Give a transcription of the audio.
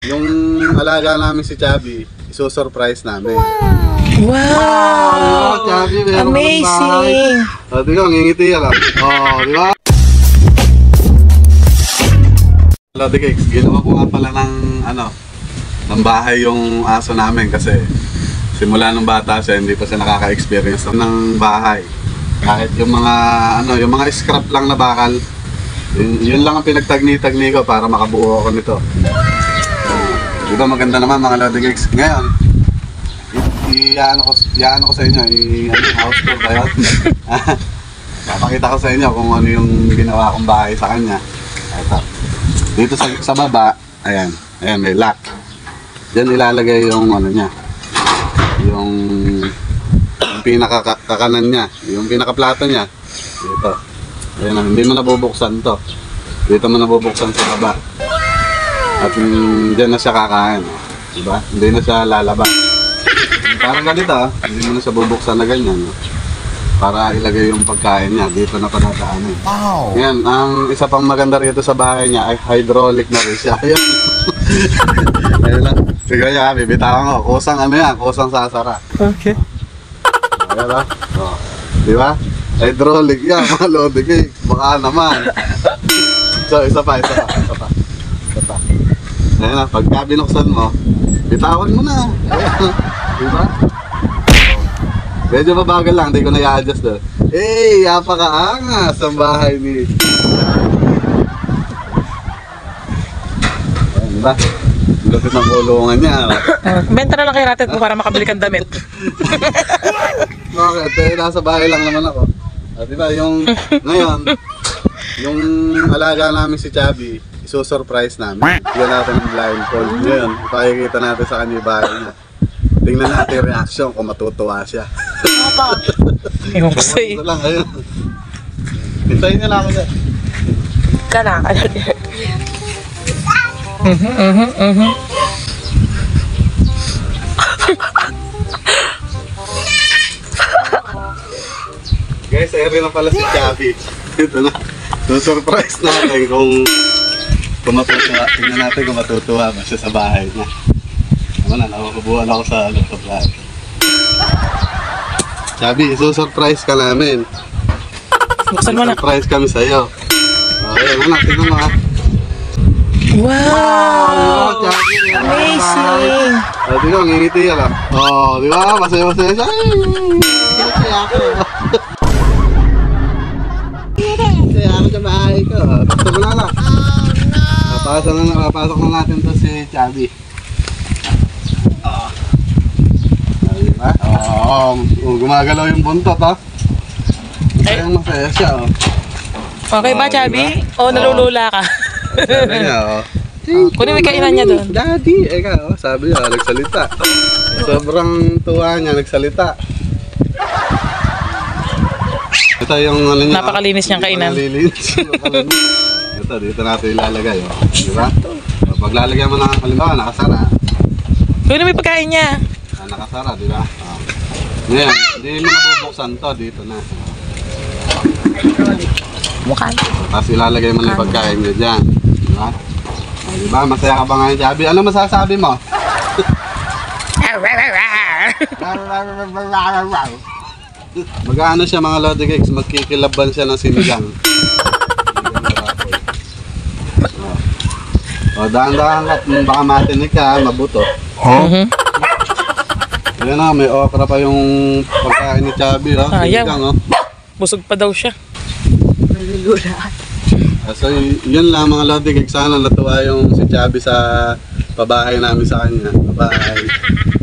Yung alaga namin si Chubby, isusurprise namin. Wow! Chubby, meron Amazing! O, di ba, ngingiti yan lang. O, di ba? Lodi Cakes, ginawa ko nga pala ng bahay yung aso namin kasi simula nung bata siya, hindi pa siya nakaka-experience ng bahay. Kahit yung mga scrap lang na bakal, yun lang ang pinagtagni-tagni ko para makabuo ako nito. Di ba maganda naman mga Lodi Cakes? Ngayon, i-ano ko sa inyo, house tour ba yun? Papakita ko sa inyo kung ano yung ginawa kong bahay sa kanya. Ito. Dito sa baba, ayan, may lock. Diyan ilalagay yung niya, yung pinakakanan niya, yung pinakaplato niya. Dito. Ayan, hindi mo nabubuksan to. Dito mo nabubuksan sa baba. At diyan na siya kakain. Diba? Hindi na siya lalaba. Parang ganito, hindi mo na siya bubuksan na ganyan. Para ilagay yung pagkain niya, dito na padadaanin. Wow! Yan, ang isa pang maganda rito sa bahay niya ay hydraulic na rin siya. Ayan. Ayan lang. Sige niya, bibitawan ko. Kusang sasara. Okay. Ayan lang. O, di ba? Hydraulic yan, mga Lodi Cakes. Baka naman. So, isa pa. Ayan na, pagka binuksan mo, bitawan mo na. Ayan. Di ba? Medyo mabagal lang, hindi ko na i-adjust doon. Napakaangas ang bahay ni... Ayan, diba? Lupit ng kulungan niya. Benta na lang kay Ratet mo para makabili kang damit. Bakit? Nasa bahay lang naman ako. Diba, ngayon, yung alaga namin si Chubby, isusurprise namin. Bigyan natin ng blindfold. Ngayon, ipakikita natin sa kanya yung bahay niya. Tingnan natin yung reaction kung matutuwa siya. Ewan ko sa'yo. Ito lang, ayun. Hintayin niya lang ako dyan. Guys, eri na pala si Chubby. Ito na. So-surprise natin kung matutuwa. Tingnan natin kung matutuwa ba siya sa bahay niya. Nakakubuhan ako sa bahay. Chubby, isusurprise ka namin. Buksan mo na. Surprise kami sa'yo. Okay, tingnan mo ha. Wow! Chubby, Amazing! Di ba, ngingiti yan lang. Di ba? Masaya-masaya siya. Masaya ako. Masaya ako sa bahay ko. Basta mo lang. Papasok na natin to si Chubby. Diba? Gumagalaw yung buntot, ha? Kaya masaya siya, Okay ba, Chubby? O nalulula ka? Sabi niya, Kunin mo yung kainan niya doon. Daddy! Sabi niya, nagsalita. Sobrang tuwa niya, nagsalita. Ito yung niya. Napakalinis niyang kainan. Ito, dito natin ilalagay, diba? Pag lalagyan mo ng halimbawa, nakasara. Kunin mo yung pagkain niya. Nakasara, di ba? Ngayon, hindi mo nabubuksan to, dito na. Mukha. Tapos ilalagay mo na yung pagkain niya dyan. Di ba? Di ba? Masaya ka ba ngayon, Chubby? Ano masasabi mo? Mag-ano siya mga Lodi Cakes, magkikilaban siya ng sinigang. Dahan-dahan ka, baka matinig ka, mabuto. Ayan na, may okra pa yung pagkain ni Chubby, Ayaw. Busog pa daw siya. So yun lang mga Lodi Cakes, sana natuwa yung si Chubby sa pabahay namin sa kanya. Bye-bye.